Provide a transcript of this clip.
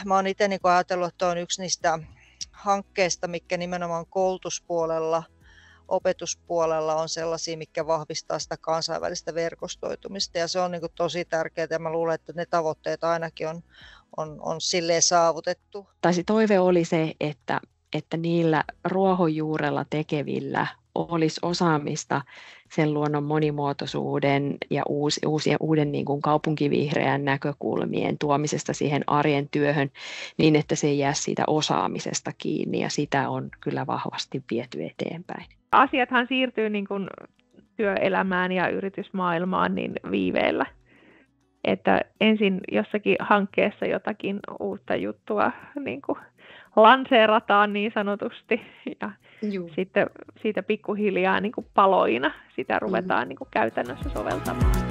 mä oon itse niin ajatellut, että on yksi niistä hankkeista, mitkä nimenomaan koulutuspuolella, opetuspuolella on sellaisia, mitkä vahvistaa sitä kansainvälistä verkostoitumista. Ja se on niin kuin tosi tärkeää ja mä luulen, että ne tavoitteet ainakin on silleen saavutettu. Tai se toive oli se, että niillä ruohonjuurella tekevillä olisi osaamista sen luonnon monimuotoisuuden ja uuden niin kuin kaupunkivihreän näkökulmien tuomisesta siihen arjen työhön niin, että se ei jää siitä osaamisesta kiinni ja sitä on kyllä vahvasti viety eteenpäin. Asiathan siirtyy niin kuin työelämään ja yritysmaailmaan niin viiveellä. Että ensin jossakin hankkeessa jotakin uutta juttua niin kuin lanseerataan niin sanotusti ja sitten siitä pikkuhiljaa niin kuin paloina sitä ruvetaan niin kuin käytännössä soveltamaan.